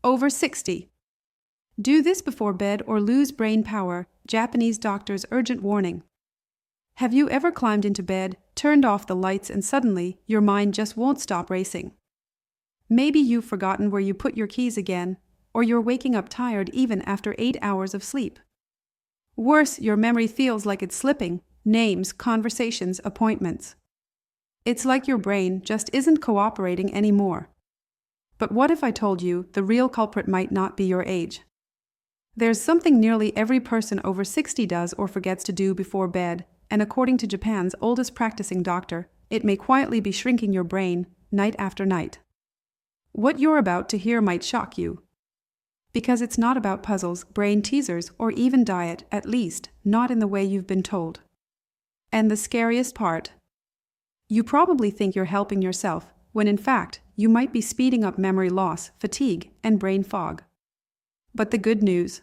Over 60. Do this before bed or lose brain power, Japanese doctor's urgent warning. Have you ever climbed into bed, turned off the lights, and suddenly your mind just won't stop racing? Maybe you've forgotten where you put your keys again, or you're waking up tired even after 8 hours of sleep. Worse, your memory feels like it's slipping: names, conversations, appointments. It's like your brain just isn't cooperating anymore. But what if I told you the real culprit might not be your age? There's something nearly every person over 60 does or forgets to do before bed, and according to Japan's oldest practicing doctor, it may quietly be shrinking your brain, night after night. What you're about to hear might shock you. Because it's not about puzzles, brain teasers, or even diet, at least, not in the way you've been told. And the scariest part? You probably think you're helping yourself, when in fact, you might be speeding up memory loss, fatigue, and brain fog. But the good news?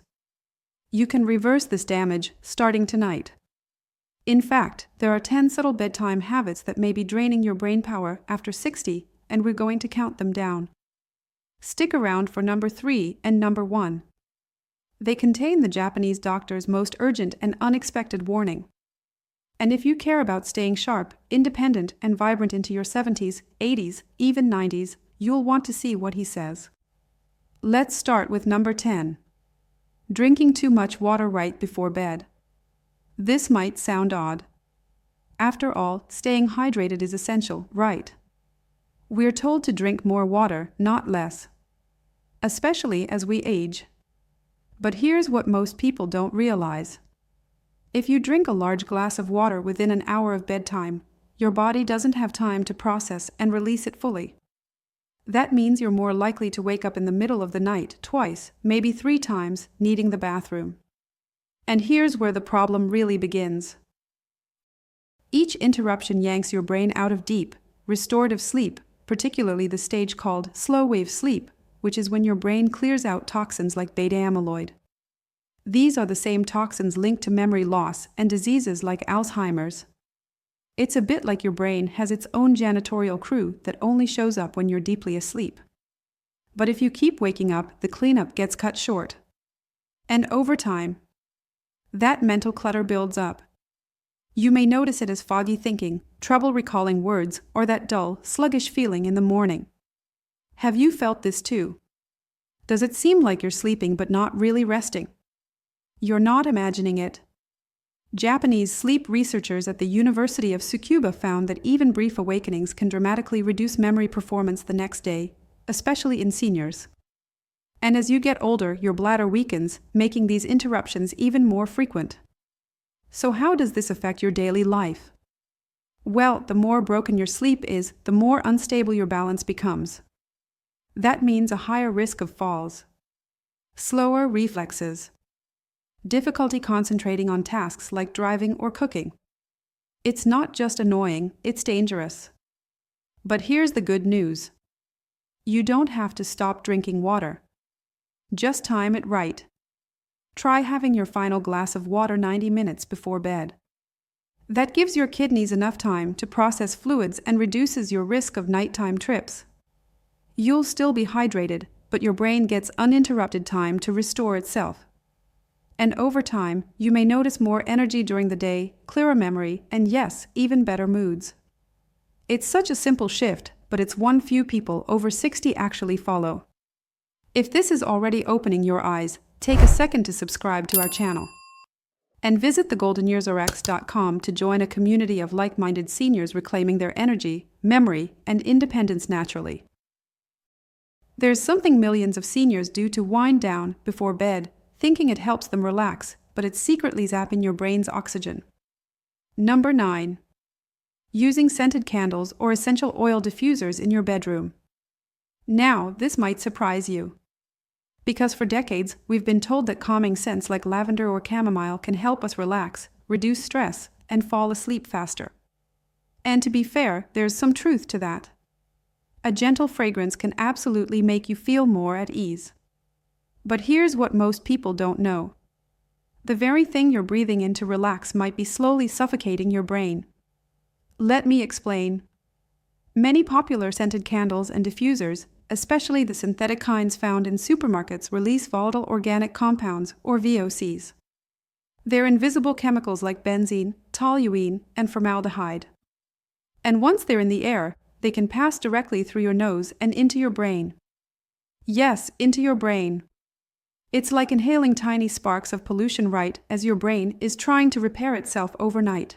You can reverse this damage starting tonight. In fact, there are 10 subtle bedtime habits that may be draining your brain power after 60, and we're going to count them down. Stick around for number 3 and number 1. They contain the Japanese doctor's most urgent and unexpected warning. And if you care about staying sharp, independent, and vibrant into your 70s, 80s, even 90s, you'll want to see what he says. Let's start with number 10. Drinking too much water right before bed. This might sound odd. After all, staying hydrated is essential, right? We're told to drink more water, not less. Especially as we age. But here's what most people don't realize. If you drink a large glass of water within an hour of bedtime, your body doesn't have time to process and release it fully. That means you're more likely to wake up in the middle of the night twice, maybe 3 times, needing the bathroom. And here's where the problem really begins. Each interruption yanks your brain out of deep, restorative sleep, particularly the stage called slow-wave sleep, which is when your brain clears out toxins like beta amyloid. These are the same toxins linked to memory loss and diseases like Alzheimer's. It's a bit like your brain has its own janitorial crew that only shows up when you're deeply asleep. But if you keep waking up, the cleanup gets cut short. And over time, that mental clutter builds up. You may notice it as foggy thinking, trouble recalling words, or that dull, sluggish feeling in the morning. Have you felt this too? Does it seem like you're sleeping but not really resting? You're not imagining it. Japanese sleep researchers at the University of Tsukuba found that even brief awakenings can dramatically reduce memory performance the next day, especially in seniors. And as you get older, your bladder weakens, making these interruptions even more frequent. So how does this affect your daily life? Well, the more broken your sleep is, the more unstable your balance becomes. That means a higher risk of falls, slower reflexes, difficulty concentrating on tasks like driving or cooking. It's not just annoying, it's dangerous. But here's the good news. You don't have to stop drinking water. Just time it right. Try having your final glass of water 90 minutes before bed. That gives your kidneys enough time to process fluids and reduces your risk of nighttime trips. You'll still be hydrated, but your brain gets uninterrupted time to restore itself. And over time, you may notice more energy during the day, clearer memory, and yes, even better moods. It's such a simple shift, but it's one few people over 60 actually follow. If this is already opening your eyes, take a second to subscribe to our channel. And visit thegoldenyearsrx.com to join a community of like-minded seniors reclaiming their energy, memory, and independence naturally. There's something millions of seniors do to wind down before bed, thinking it helps them relax, but it's secretly zapping your brain's oxygen. Number 9. Using scented candles or essential oil diffusers in your bedroom. Now, this might surprise you. Because for decades, we've been told that calming scents like lavender or chamomile can help us relax, reduce stress, and fall asleep faster. And to be fair, there's some truth to that. A gentle fragrance can absolutely make you feel more at ease. But here's what most people don't know. The very thing you're breathing in to relax might be slowly suffocating your brain. Let me explain. Many popular scented candles and diffusers, especially the synthetic kinds found in supermarkets, release volatile organic compounds, or VOCs. They're invisible chemicals like benzene, toluene, and formaldehyde. And once they're in the air, they can pass directly through your nose and into your brain. Yes, into your brain. It's like inhaling tiny sparks of pollution right as your brain is trying to repair itself overnight.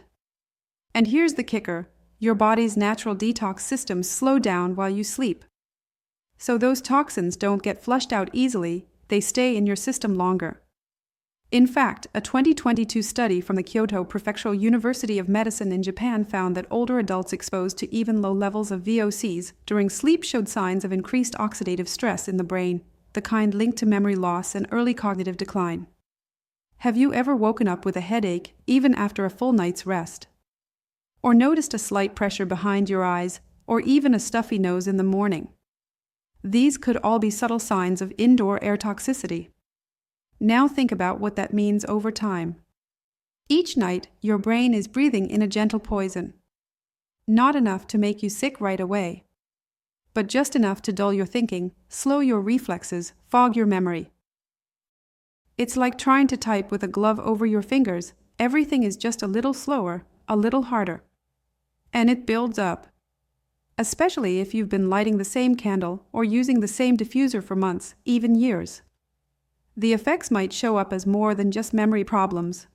And here's the kicker: your body's natural detox systems slow down while you sleep. So those toxins don't get flushed out easily, they stay in your system longer. In fact, a 2022 study from the Kyoto Prefectural University of Medicine in Japan found that older adults exposed to even low levels of VOCs during sleep showed signs of increased oxidative stress in the brain, the kind linked to memory loss and early cognitive decline. Have you ever woken up with a headache, even after a full night's rest? Or noticed a slight pressure behind your eyes, or even a stuffy nose in the morning? These could all be subtle signs of indoor air toxicity. Now think about what that means over time. Each night, your brain is breathing in a gentle poison. Not enough to make you sick right away, but just enough to dull your thinking, slow your reflexes, fog your memory. It's like trying to type with a glove over your fingers. Everything is just a little slower, a little harder. And it builds up. Especially if you've been lighting the same candle or using the same diffuser for months, even years. The effects might show up as more than just memory problems.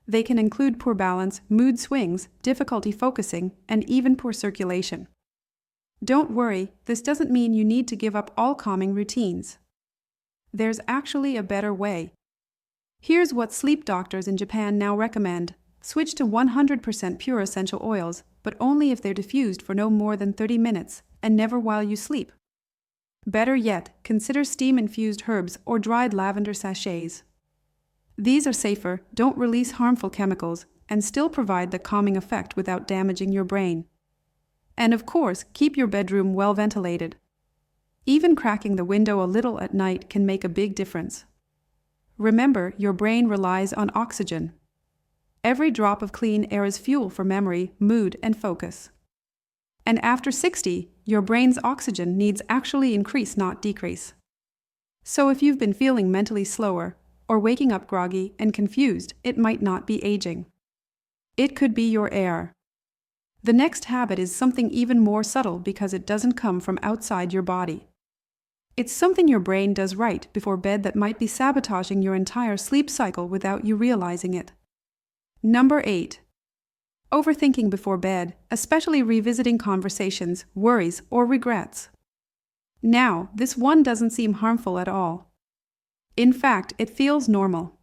They can include poor balance, mood swings, difficulty focusing, and even poor circulation. Don't worry, this doesn't mean you need to give up all calming routines. There's actually a better way. Here's what sleep doctors in Japan now recommend. Switch to 100% pure essential oils, but only if they're diffused for no more than 30 minutes, and never while you sleep. Better yet, consider steam-infused herbs or dried lavender sachets. These are safer, don't release harmful chemicals, and still provide the calming effect without damaging your brain. And of course, keep your bedroom well ventilated. Even cracking the window a little at night can make a big difference. Remember, your brain relies on oxygen. Every drop of clean air is fuel for memory, mood, and focus. And after 60, your brain's oxygen needs actually increase, not decrease. So if you've been feeling mentally slower, or waking up groggy and confused, it might not be aging. It could be your air. The next habit is something even more subtle because it doesn't come from outside your body. It's something your brain does right before bed that might be sabotaging your entire sleep cycle without you realizing it. Number 8. Overthinking before bed, especially revisiting conversations, worries, or regrets. Now, this one doesn't seem harmful at all. In fact, it feels normal.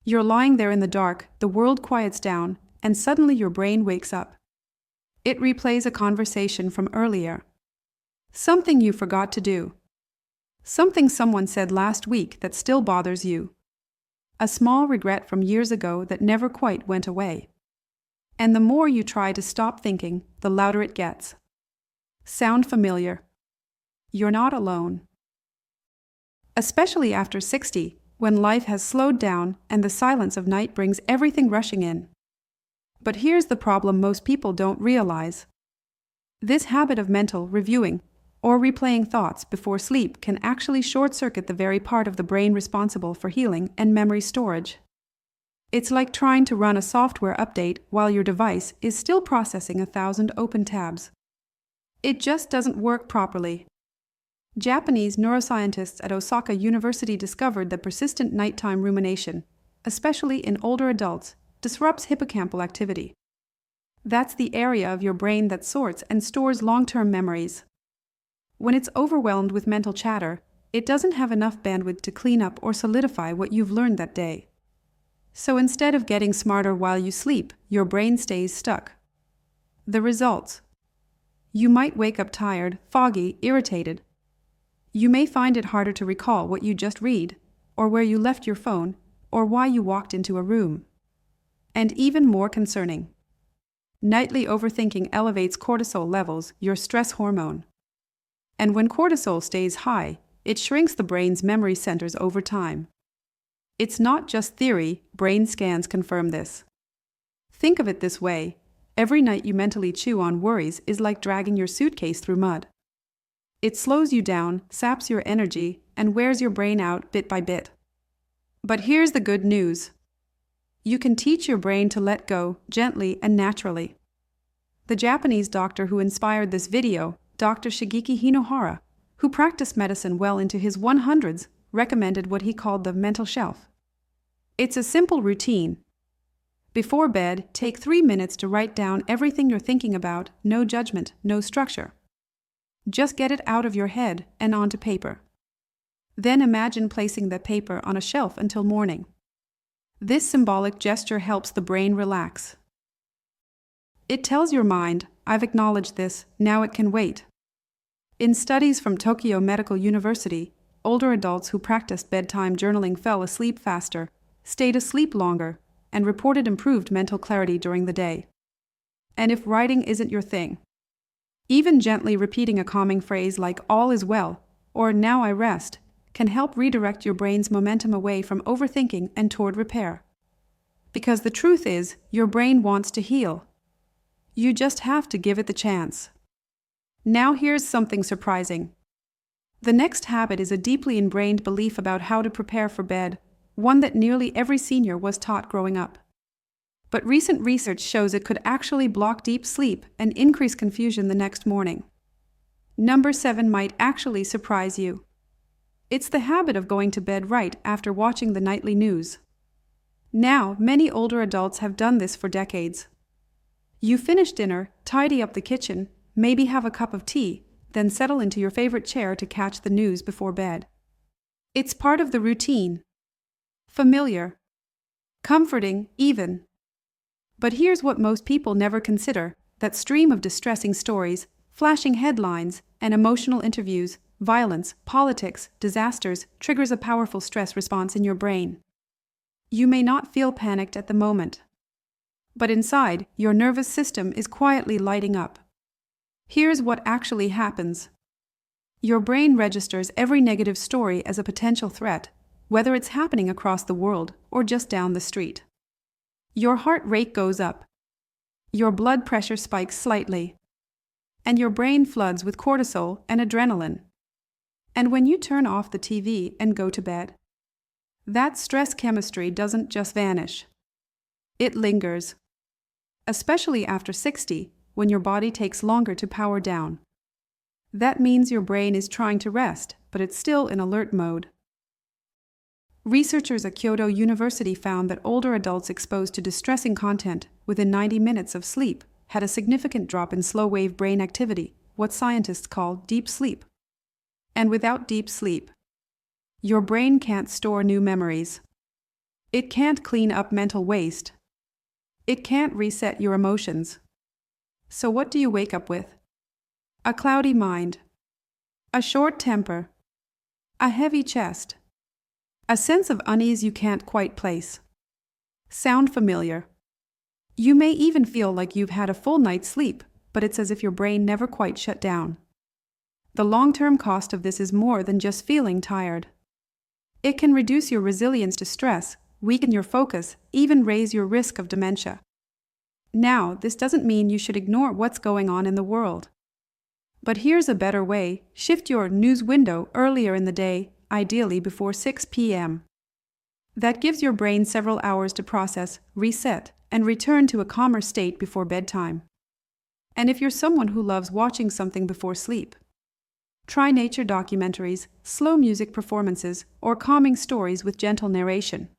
You're lying there in the dark, the world quiets down, and suddenly your brain wakes up. It replays a conversation from earlier. Something you forgot to do. Something someone said last week that still bothers you. A small regret from years ago that never quite went away. And the more you try to stop thinking, the louder it gets. Sound familiar? You're not alone. Especially after 60, when life has slowed down and the silence of night brings everything rushing in. But here's the problem most people don't realize. This habit of mental reviewing or replaying thoughts before sleep can actually short-circuit the very part of the brain responsible for healing and memory storage. It's like trying to run a software update while your device is still processing 1,000 open tabs. It just doesn't work properly. Japanese neuroscientists at Osaka University discovered that persistent nighttime rumination, especially in older adults, disrupts hippocampal activity. That's the area of your brain that sorts and stores long-term memories. When it's overwhelmed with mental chatter, it doesn't have enough bandwidth to clean up or solidify what you've learned that day. So instead of getting smarter while you sleep, your brain stays stuck. The results: you might wake up tired, foggy, irritated. You may find it harder to recall what you just read, or where you left your phone, or why you walked into a room. And even more concerning, nightly overthinking elevates cortisol levels, your stress hormone. And when cortisol stays high, it shrinks the brain's memory centers over time. It's not just theory, brain scans confirm this. Think of it this way: every night you mentally chew on worries is like dragging your suitcase through mud. It slows you down, saps your energy, and wears your brain out bit by bit. But here's the good news. You can teach your brain to let go, gently and naturally. The Japanese doctor who inspired this video, Dr. Shigeki Hinohara, who practiced medicine well into his 100s, recommended what he called the mental shelf. It's a simple routine. Before bed, take 3 minutes to write down everything you're thinking about, no judgment, no structure. Just get it out of your head and onto paper. Then imagine placing the paper on a shelf until morning. This symbolic gesture helps the brain relax. It tells your mind, I've acknowledged this, now it can wait. In studies from Tokyo Medical University, older adults who practiced bedtime journaling fell asleep faster, stayed asleep longer, and reported improved mental clarity during the day. And if writing isn't your thing, even gently repeating a calming phrase like all is well, or now I rest, can help redirect your brain's momentum away from overthinking and toward repair. Because the truth is, your brain wants to heal. You just have to give it the chance. Now here's something surprising. The next habit is a deeply ingrained belief about how to prepare for bed, one that nearly every senior was taught growing up. But recent research shows it could actually block deep sleep and increase confusion the next morning. Number 7 might actually surprise you. It's the habit of going to bed right after watching the nightly news. Now, many older adults have done this for decades. You finish dinner, tidy up the kitchen, maybe have a cup of tea, then settle into your favorite chair to catch the news before bed. It's part of the routine. Familiar. Comforting, even. But here's what most people never consider, that stream of distressing stories, flashing headlines, and emotional interviews, violence, politics, disasters, triggers a powerful stress response in your brain. You may not feel panicked at the moment, but inside, your nervous system is quietly lighting up. Here's what actually happens. Your brain registers every negative story as a potential threat, whether it's happening across the world or just down the street. Your heart rate goes up. Your blood pressure spikes slightly. And your brain floods with cortisol and adrenaline. And when you turn off the TV and go to bed, that stress chemistry doesn't just vanish. It lingers. Especially after 60, when your body takes longer to power down. That means your brain is trying to rest, but it's still in alert mode. Researchers at Kyoto University found that older adults exposed to distressing content within 90 minutes of sleep had a significant drop in slow-wave brain activity, what scientists call deep sleep. And without deep sleep, your brain can't store new memories. It can't clean up mental waste. It can't reset your emotions. So what do you wake up with? A cloudy mind, a short temper, a heavy chest, a sense of unease you can't quite place. Sound familiar? You may even feel like you've had a full night's sleep, but it's as if your brain never quite shut down. The long-term cost of this is more than just feeling tired. It can reduce your resilience to stress, weaken your focus, even raise your risk of dementia. Now, this doesn't mean you should ignore what's going on in the world. But here's a better way: shift your news window earlier in the day, ideally before 6 p.m. That gives your brain several hours to process, reset, and return to a calmer state before bedtime. And if you're someone who loves watching something before sleep, try nature documentaries, slow music performances, or calming stories with gentle narration.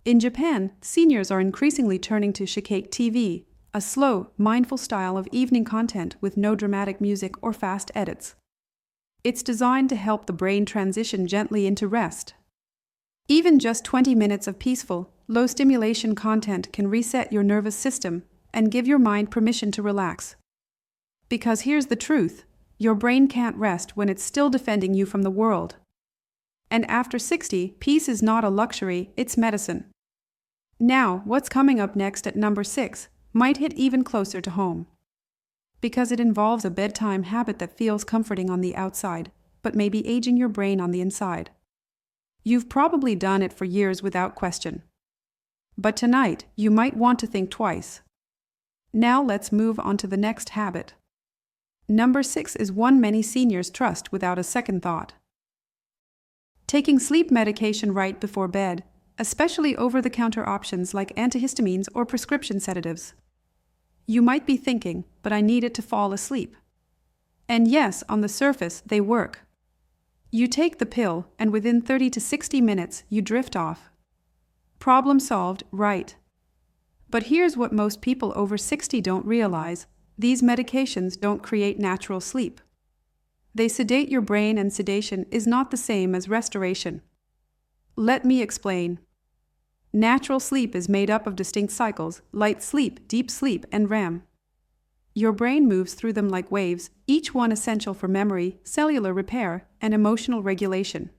In Japan, seniors are increasingly turning to Shikake TV, a slow, mindful style of evening content with no dramatic music or fast edits. It's designed to help the brain transition gently into rest. Even just 20 minutes of peaceful, low-stimulation content can reset your nervous system and give your mind permission to relax. Because here's the truth: your brain can't rest when it's still defending you from the world. And after 60, peace is not a luxury, it's medicine. Now, what's coming up next at number 6 might hit even closer to home. Because it involves a bedtime habit that feels comforting on the outside, but may be aging your brain on the inside. You've probably done it for years without question. But tonight, you might want to think twice. Now let's move on to the next habit. Number 6 is one many seniors trust without a second thought. Taking sleep medication right before bed, especially over-the-counter options like antihistamines or prescription sedatives. You might be thinking, but I need it to fall asleep. And yes, on the surface, they work. You take the pill, and within 30 to 60 minutes, you drift off. Problem solved, right? But here's what most people over 60 don't realize. These medications don't create natural sleep. They sedate your brain, and sedation is not the same as restoration. Let me explain. Natural sleep is made up of distinct cycles: light sleep, deep sleep, and REM. Your brain moves through them like waves, each one essential for memory, cellular repair, and emotional regulation.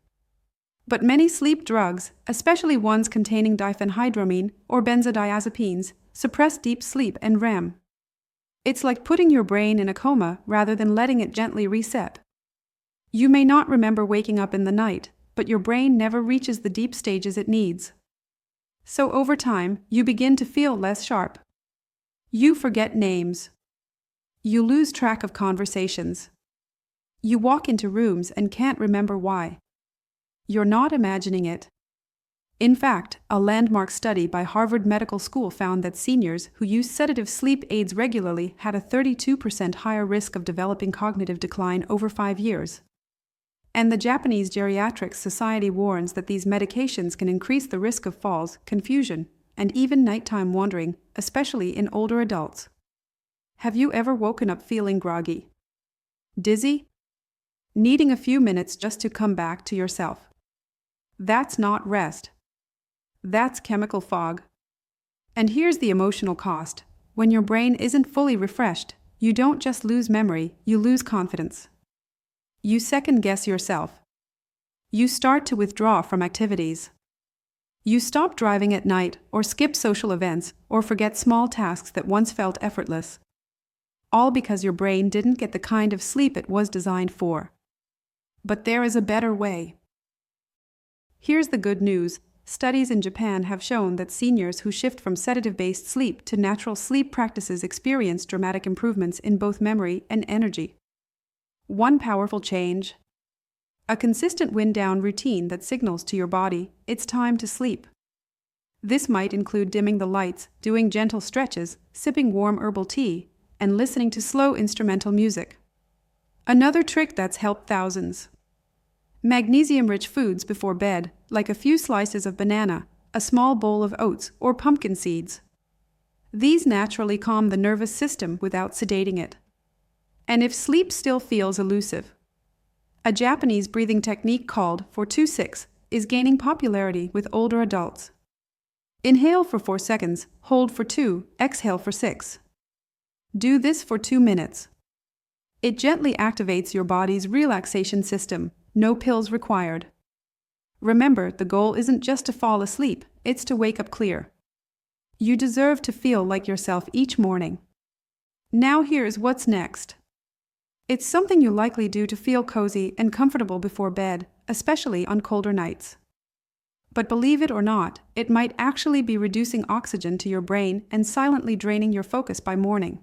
But many sleep drugs, especially ones containing diphenhydramine or benzodiazepines, suppress deep sleep and REM. It's like putting your brain in a coma rather than letting it gently reset. You may not remember waking up in the night, but your brain never reaches the deep stages it needs. So over time, you begin to feel less sharp. You forget names. You lose track of conversations. You walk into rooms and can't remember why. You're not imagining it. In fact, a landmark study by Harvard Medical School found that seniors who use sedative sleep aids regularly had a 32% higher risk of developing cognitive decline over 5 years. And the Japanese Geriatrics Society warns that these medications can increase the risk of falls, confusion, and even nighttime wandering, especially in older adults. Have you ever woken up feeling groggy? Dizzy? Needing a few minutes just to come back to yourself? That's not rest. That's chemical fog. And here's the emotional cost. When your brain isn't fully refreshed, you don't just lose memory, you lose confidence. You second-guess yourself. You start to withdraw from activities. You stop driving at night, or skip social events, or forget small tasks that once felt effortless. All because your brain didn't get the kind of sleep it was designed for. But there is a better way. Here's the good news. Studies in Japan have shown that seniors who shift from sedative-based sleep to natural sleep practices experience dramatic improvements in both memory and energy. One powerful change: a consistent wind-down routine that signals to your body it's time to sleep. This might include dimming the lights, doing gentle stretches, sipping warm herbal tea, and listening to slow instrumental music. Another trick that's helped thousands: magnesium-rich foods before bed, like a few slices of banana, a small bowl of oats, or pumpkin seeds. These naturally calm the nervous system without sedating it. And if sleep still feels elusive, a Japanese breathing technique called 4-2-6 is gaining popularity with older adults. Inhale for 4 seconds, hold for 2, exhale for 6. Do this for 2 minutes. It gently activates your body's relaxation system, no pills required. Remember, the goal isn't just to fall asleep, it's to wake up clear. You deserve to feel like yourself each morning. Now here's what's next. It's something you likely do to feel cozy and comfortable before bed, especially on colder nights. But believe it or not, it might actually be reducing oxygen to your brain and silently draining your focus by morning.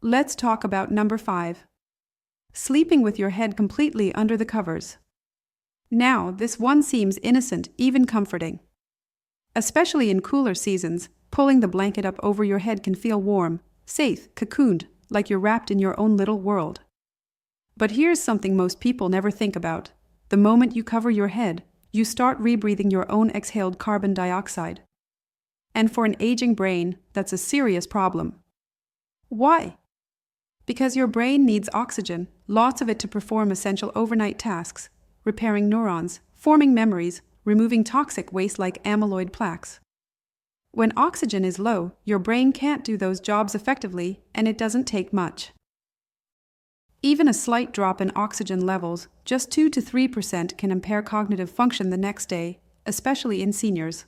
Let's talk about number 5. Sleeping with your head completely under the covers. Now, this one seems innocent, even comforting. Especially in cooler seasons, pulling the blanket up over your head can feel warm, safe, cocooned, like you're wrapped in your own little world. But here's something most people never think about. The moment you cover your head, you start rebreathing your own exhaled carbon dioxide. And for an aging brain, that's a serious problem. Why? Because your brain needs oxygen, lots of it, to perform essential overnight tasks, repairing neurons, forming memories, removing toxic waste like amyloid plaques. When oxygen is low, your brain can't do those jobs effectively, and it doesn't take much. Even a slight drop in oxygen levels, just 2 to 3%, can impair cognitive function the next day, especially in seniors.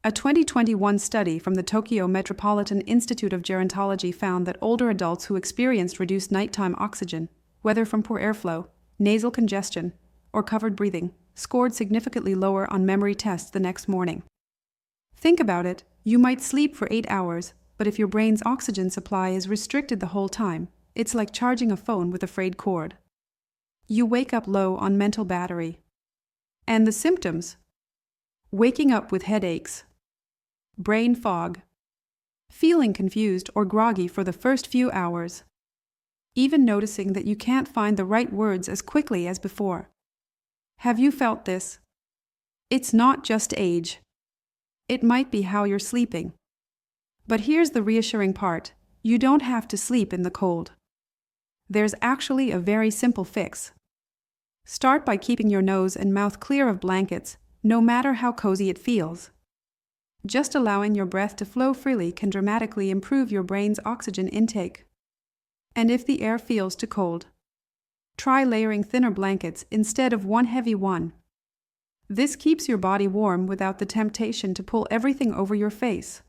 A 2021 study from the Tokyo Metropolitan Institute of Gerontology found that older adults who experienced reduced nighttime oxygen, whether from poor airflow, nasal congestion, or covered breathing, scored significantly lower on memory tests the next morning. Think about it. You might sleep for 8 hours, but if your brain's oxygen supply is restricted the whole time, it's like charging a phone with a frayed cord. You wake up low on mental battery. And the symptoms? Waking up with headaches, brain fog, feeling confused or groggy for the first few hours, even noticing that you can't find the right words as quickly as before. Have you felt this? It's not just age. It might be how you're sleeping. But here's the reassuring part: you don't have to sleep in the cold. There's actually a very simple fix. Start by keeping your nose and mouth clear of blankets, no matter how cozy it feels. Just allowing your breath to flow freely can dramatically improve your brain's oxygen intake. And if the air feels too cold, try layering thinner blankets instead of one heavy one. This keeps your body warm without the temptation to pull everything over your face.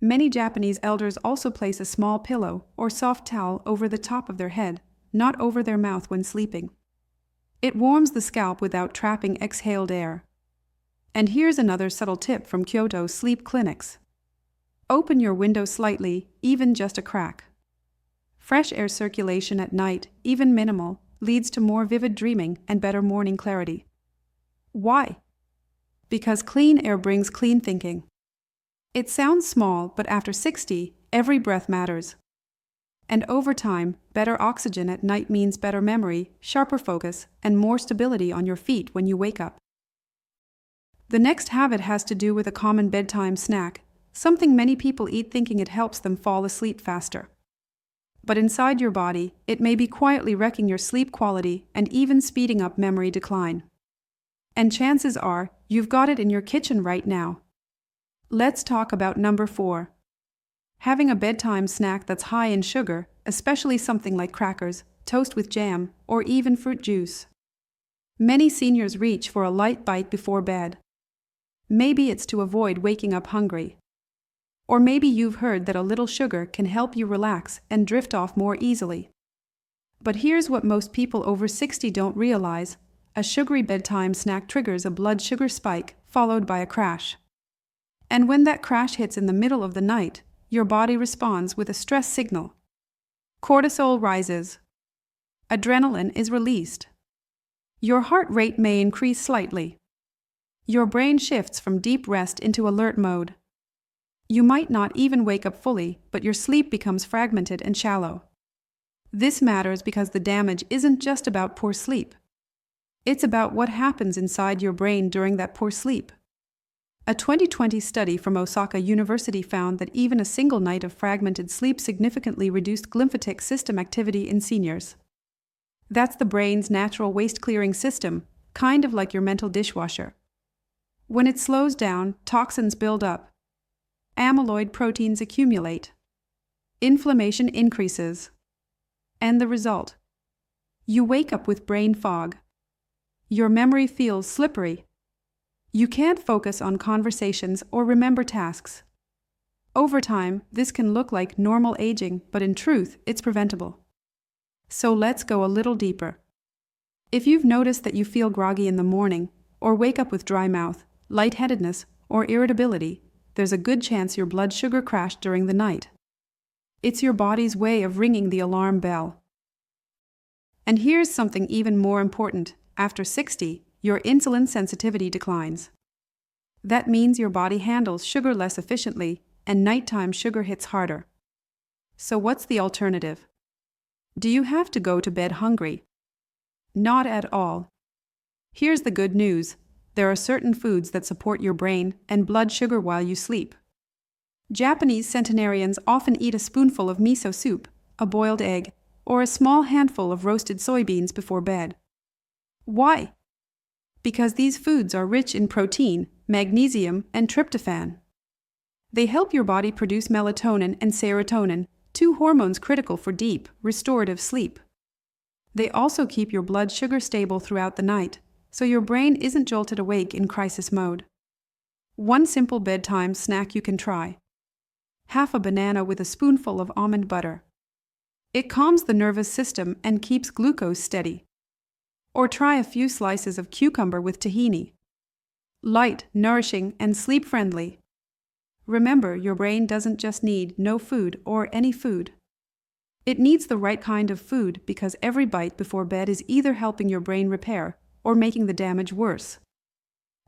Many Japanese elders also place a small pillow or soft towel over the top of their head, not over their mouth when sleeping. It warms the scalp without trapping exhaled air. And here's another subtle tip from Kyoto sleep clinics. Open your window slightly, even just a crack. Fresh air circulation at night, even minimal, leads to more vivid dreaming and better morning clarity. Why? Because clean air brings clean thinking. It sounds small, but after 60, every breath matters. And over time, better oxygen at night means better memory, sharper focus, and more stability on your feet when you wake up. The next habit has to do with a common bedtime snack, something many people eat thinking it helps them fall asleep faster. But inside your body, it may be quietly wrecking your sleep quality and even speeding up memory decline. And chances are, you've got it in your kitchen right now. Let's talk about number 4. Having a bedtime snack that's high in sugar, especially something like crackers, toast with jam, or even fruit juice. Many seniors reach for a light bite before bed. Maybe it's to avoid waking up hungry. Or maybe you've heard that a little sugar can help you relax and drift off more easily. But here's what most people over 60 don't realize: a sugary bedtime snack triggers a blood sugar spike, followed by a crash. And when that crash hits in the middle of the night, your body responds with a stress signal. Cortisol rises. Adrenaline is released. Your heart rate may increase slightly. Your brain shifts from deep rest into alert mode. You might not even wake up fully, but your sleep becomes fragmented and shallow. This matters because the damage isn't just about poor sleep. It's about what happens inside your brain during that poor sleep. A 2020 study from Osaka University found that even a single night of fragmented sleep significantly reduced glymphatic system activity in seniors. That's the brain's natural waste-clearing system, kind of like your mental dishwasher. When it slows down, toxins build up. Amyloid proteins accumulate. Inflammation increases. And the result? You wake up with brain fog. Your memory feels slippery. You can't focus on conversations or remember tasks. Over time, this can look like normal aging, but in truth, it's preventable. So let's go a little deeper. If you've noticed that you feel groggy in the morning, or wake up with dry mouth, lightheadedness, or irritability, there's a good chance your blood sugar crashed during the night. It's your body's way of ringing the alarm bell. And here's something even more important. After 60, your insulin sensitivity declines. That means your body handles sugar less efficiently, and nighttime sugar hits harder. So what's the alternative? Do you have to go to bed hungry? Not at all. Here's the good news. There are certain foods that support your brain and blood sugar while you sleep. Japanese centenarians often eat a spoonful of miso soup, a boiled egg, or a small handful of roasted soybeans before bed. Why? Because these foods are rich in protein, magnesium, and tryptophan. They help your body produce melatonin and serotonin, two hormones critical for deep, restorative sleep. They also keep your blood sugar stable throughout the night, so your brain isn't jolted awake in crisis mode. One simple bedtime snack you can try: half a banana with a spoonful of almond butter. It calms the nervous system and keeps glucose steady. Or try a few slices of cucumber with tahini. Light, nourishing, and sleep-friendly. Remember, your brain doesn't just need no food or any food. It needs the right kind of food because every bite before bed is either helping your brain repair or making the damage worse.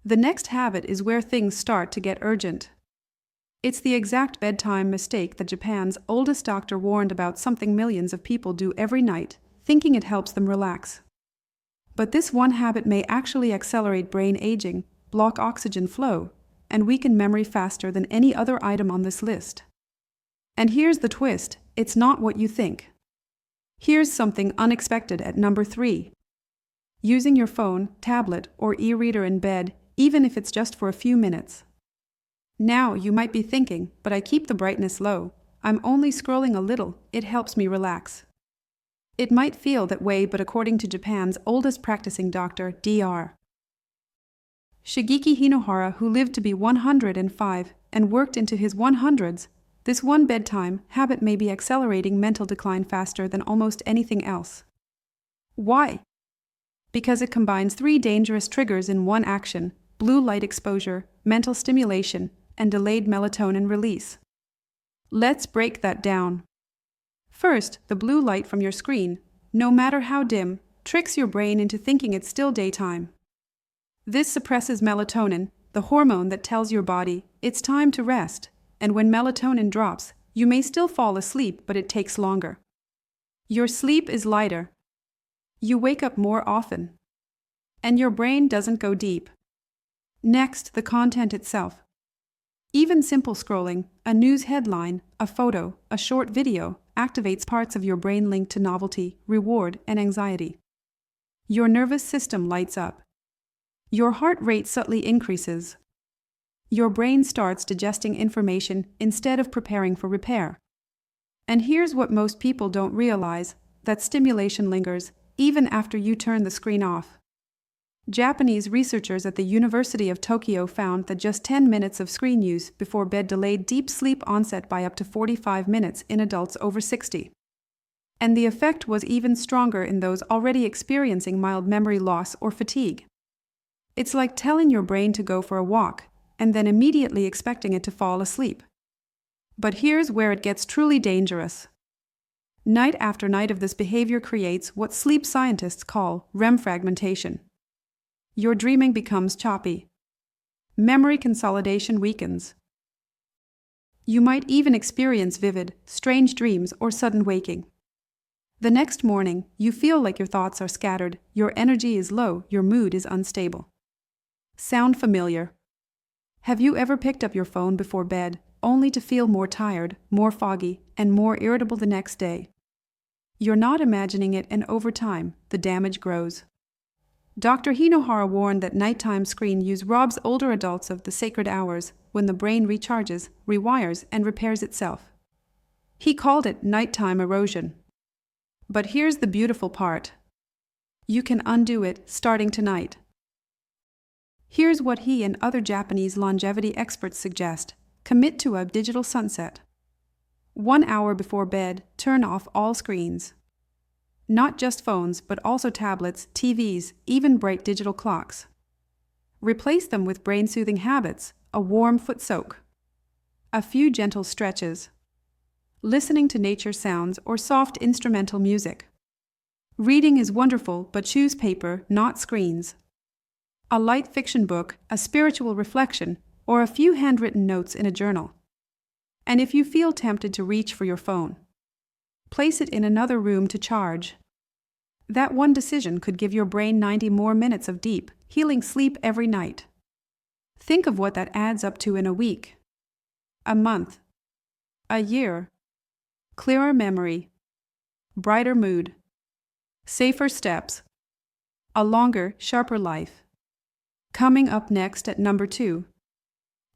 The next habit is where things start to get urgent. It's the exact bedtime mistake that Japan's oldest doctor warned about, something millions of people do every night, thinking it helps them relax. But this one habit may actually accelerate brain aging, block oxygen flow, and weaken memory faster than any other item on this list. And here's the twist, it's not what you think. Here's something unexpected at number 3. Using your phone, tablet, or e-reader in bed, even if it's just for a few minutes. Now you might be thinking, but I keep the brightness low. I'm only scrolling a little, it helps me relax. It might feel that way, but according to Japan's oldest practicing doctor, Dr. Shigeki Hinohara, who lived to be 105 and worked into his 100s, this one bedtime habit may be accelerating mental decline faster than almost anything else. Why? Because it combines 3 dangerous triggers in one action: blue light exposure, mental stimulation, and delayed melatonin release. Let's break that down. First, the blue light from your screen, no matter how dim, tricks your brain into thinking it's still daytime. This suppresses melatonin, the hormone that tells your body it's time to rest, and when melatonin drops, you may still fall asleep, but it takes longer. Your sleep is lighter. You wake up more often. And your brain doesn't go deep. Next, the content itself. Even simple scrolling, a news headline, a photo, a short video, activates parts of your brain linked to novelty, reward, and anxiety. Your nervous system lights up. Your heart rate subtly increases. Your brain starts digesting information instead of preparing for repair. And here's what most people don't realize, that stimulation lingers, even after you turn the screen off. Japanese researchers at the University of Tokyo found that just 10 minutes of screen use before bed delayed deep sleep onset by up to 45 minutes in adults over 60. And the effect was even stronger in those already experiencing mild memory loss or fatigue. It's like telling your brain to go for a walk, and then immediately expecting it to fall asleep. But here's where it gets truly dangerous. Night after night of this behavior creates what sleep scientists call REM fragmentation. Your dreaming becomes choppy. Memory consolidation weakens. You might even experience vivid, strange dreams or sudden waking. The next morning, you feel like your thoughts are scattered, your energy is low, your mood is unstable. Sound familiar? Have you ever picked up your phone before bed, only to feel more tired, more foggy, and more irritable the next day? You're not imagining it, and over time, the damage grows. Dr. Hinohara warned that nighttime screen use robs older adults of the sacred hours when the brain recharges, rewires, and repairs itself. He called it nighttime erosion. But here's the beautiful part. You can undo it starting tonight. Here's what he and other Japanese longevity experts suggest. Commit to a digital sunset. 1 hour before bed, turn off all screens. Not just phones, but also tablets, TVs, even bright digital clocks. Replace them with brain-soothing habits, a warm foot soak, a few gentle stretches, listening to nature sounds or soft instrumental music. Reading is wonderful, but choose paper, not screens. A light fiction book, a spiritual reflection, or a few handwritten notes in a journal. And if you feel tempted to reach for your phone, place it in another room to charge. That one decision could give your brain 90 more minutes of deep, healing sleep every night. Think of what that adds up to in a week, a month, a year. Clearer memory, brighter mood, safer steps, a longer, sharper life. Coming up next at number 2.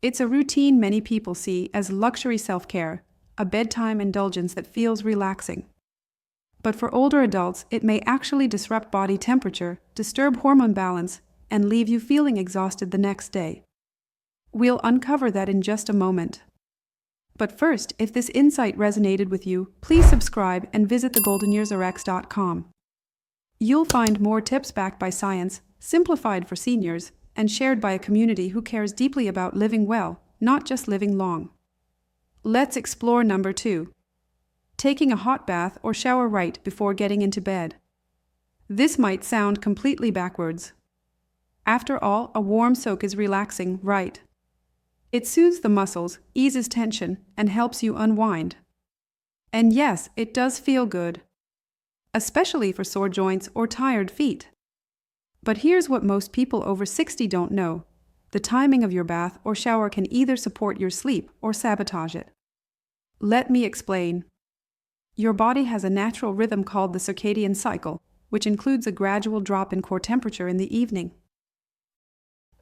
It's a routine many people see as luxury self-care, a bedtime indulgence that feels relaxing. But for older adults, it may actually disrupt body temperature, disturb hormone balance, and leave you feeling exhausted the next day. We'll uncover that in just a moment. But first, if this insight resonated with you, please subscribe and visit thegoldenyearsrx.com. You'll find more tips backed by science, simplified for seniors, and shared by a community who cares deeply about living well, not just living long. Let's explore number 2. taking a hot bath or shower right before getting into bed. This might sound completely backwards. After all, a warm soak is relaxing, right? It soothes the muscles, eases tension, and helps you unwind. And yes, it does feel good, especially for sore joints or tired feet. But here's what most people over 60 don't know. The timing of your bath or shower can either support your sleep or sabotage it. Let me explain. Your body has a natural rhythm called the circadian cycle, which includes a gradual drop in core temperature in the evening.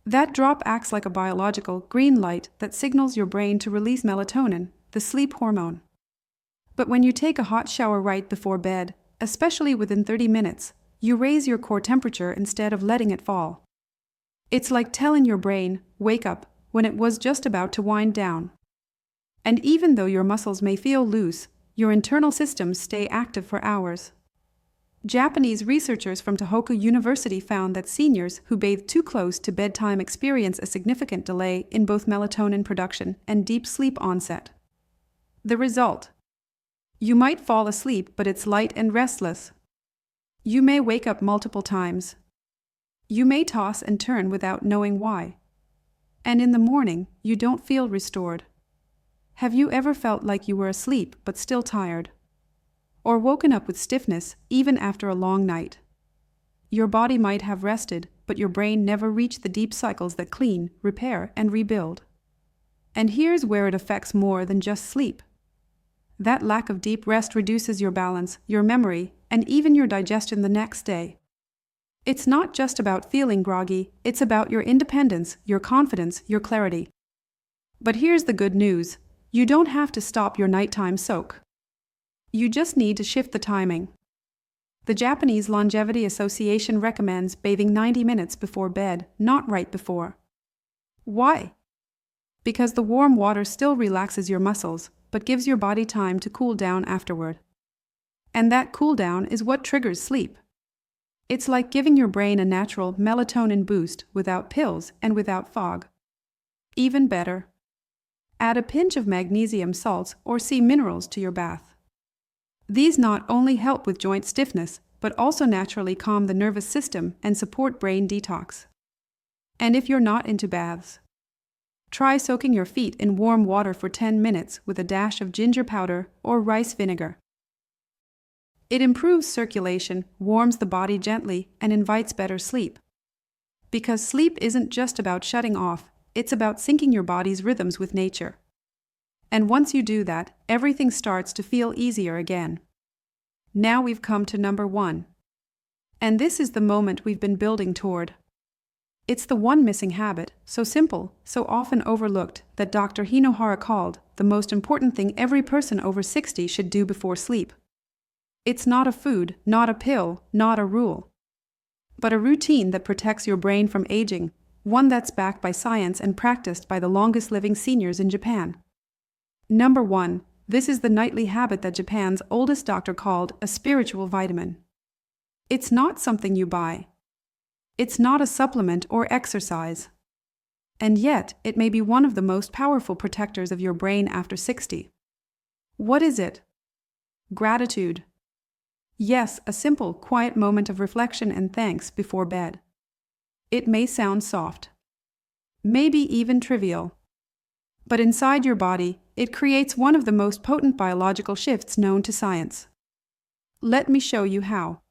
That drop acts like a biological green light that signals your brain to release melatonin, the sleep hormone. But when you take a hot shower right before bed, especially within 30 minutes, you raise your core temperature instead of letting it fall. It's like telling your brain, wake up, when it was just about to wind down. And even though your muscles may feel loose, your internal systems stay active for hours. Japanese researchers from Tohoku University found that seniors who bathe too close to bedtime experience a significant delay in both melatonin production and deep sleep onset. The result: you might fall asleep, but it's light and restless. You may wake up multiple times. You may toss and turn without knowing why. And in the morning, you don't feel restored. Have you ever felt like you were asleep but still tired? Or woken up with stiffness even after a long night? Your body might have rested, but your brain never reached the deep cycles that clean, repair, and rebuild. And here's where it affects more than just sleep. That lack of deep rest reduces your balance, your memory, and even your digestion the next day. It's not just about feeling groggy, it's about your independence, your confidence, your clarity. But here's the good news: you don't have to stop your nighttime soak. You just need to shift the timing. The Japanese Longevity Association recommends bathing 90 minutes before bed, not right before. Why? Because the warm water still relaxes your muscles, but gives your body time to cool down afterward. And that cool down is what triggers sleep. It's like giving your brain a natural melatonin boost without pills and without fog. Even better, add a pinch of magnesium salts or sea minerals to your bath. These not only help with joint stiffness, but also naturally calm the nervous system and support brain detox. And if you're not into baths, try soaking your feet in warm water for 10 minutes with a dash of ginger powder or rice vinegar. It improves circulation, warms the body gently, and invites better sleep. Because sleep isn't just about shutting off, it's about syncing your body's rhythms with nature. And once you do that, everything starts to feel easier again. Now we've come to number 1. And this is the moment we've been building toward. It's the one missing habit, so simple, so often overlooked, that Dr. Hinohara called the most important thing every person over 60 should do before sleep. It's not a food, not a pill, not a rule, but a routine that protects your brain from aging, one that's backed by science and practiced by the longest living seniors in Japan. Number 1. This is the nightly habit that Japan's oldest doctor called a spiritual vitamin. It's not something you buy. It's not a supplement or exercise. And yet, it may be one of the most powerful protectors of your brain after 60. What is it? Gratitude. Yes, a simple, quiet moment of reflection and thanks before bed. It may sound soft, maybe even trivial, but inside your body, it creates one of the most potent biological shifts known to science. Let me show you how.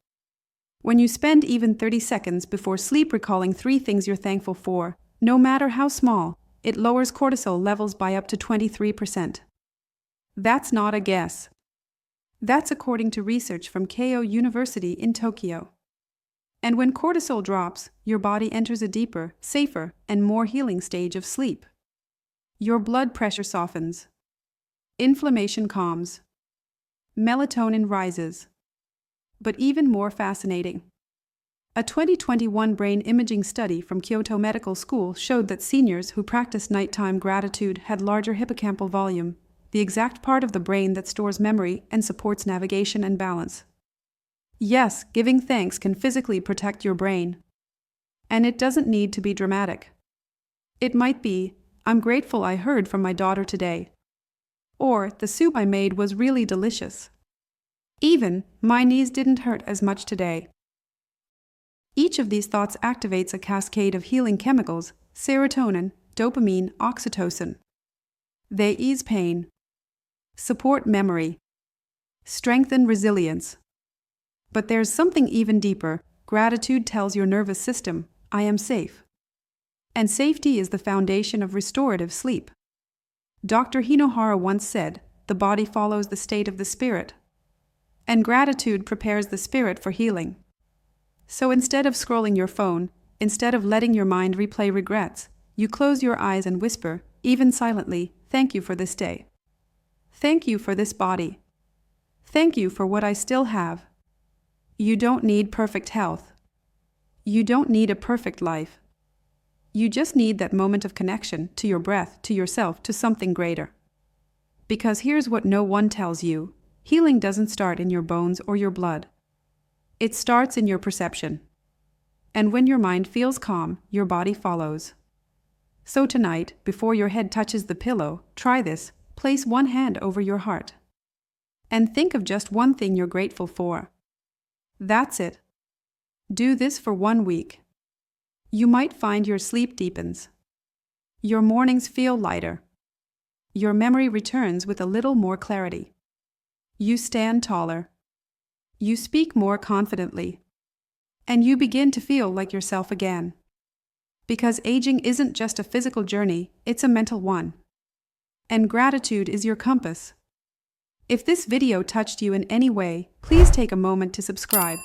When you spend even 30 seconds before sleep recalling 3 things you're thankful for, no matter how small, it lowers cortisol levels by up to 23%. That's not a guess. That's according to research from Keio University in Tokyo. And when cortisol drops, your body enters a deeper, safer, and more healing stage of sleep. Your blood pressure softens. Inflammation calms. Melatonin rises. But even more fascinating, a 2021 brain imaging study from Kyoto Medical School showed that seniors who practiced nighttime gratitude had larger hippocampal volume, the exact part of the brain that stores memory and supports navigation and balance. Yes, giving thanks can physically protect your brain. And it doesn't need to be dramatic. It might be, I'm grateful I heard from my daughter today. Or, the soup I made was really delicious. Even, my knees didn't hurt as much today. Each of these thoughts activates a cascade of healing chemicals: serotonin, dopamine, oxytocin. They ease pain, support memory, strengthen resilience. But there's something even deeper. Gratitude tells your nervous system, I am safe. And safety is the foundation of restorative sleep. Dr. Hinohara once said, the body follows the state of the spirit. And gratitude prepares the spirit for healing. So instead of scrolling your phone, instead of letting your mind replay regrets, you close your eyes and whisper, even silently, thank you for this day. Thank you for this body. Thank you for what I still have. You don't need perfect health. You don't need a perfect life. You just need that moment of connection to your breath, to yourself, to something greater. Because here's what no one tells you: healing doesn't start in your bones or your blood. It starts in your perception. And when your mind feels calm, your body follows. So tonight, before your head touches the pillow, try this. Place one hand over your heart. And think of just one thing you're grateful for. That's it. Do this for 1 week. You might find your sleep deepens. Your mornings feel lighter. Your memory returns with a little more clarity. You stand taller. You speak more confidently. And you begin to feel like yourself again. Because aging isn't just a physical journey, it's a mental one. And gratitude is your compass. If this video touched you in any way, please take a moment to subscribe.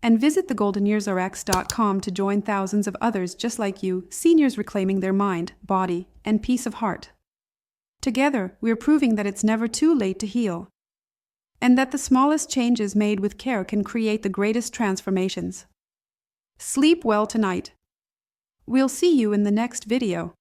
And visit thegoldenyearsrx.com to join thousands of others just like you, seniors reclaiming their mind, body, and peace of heart. Together, we're proving that it's never too late to heal. And that the smallest changes made with care can create the greatest transformations. Sleep well tonight. We'll see you in the next video.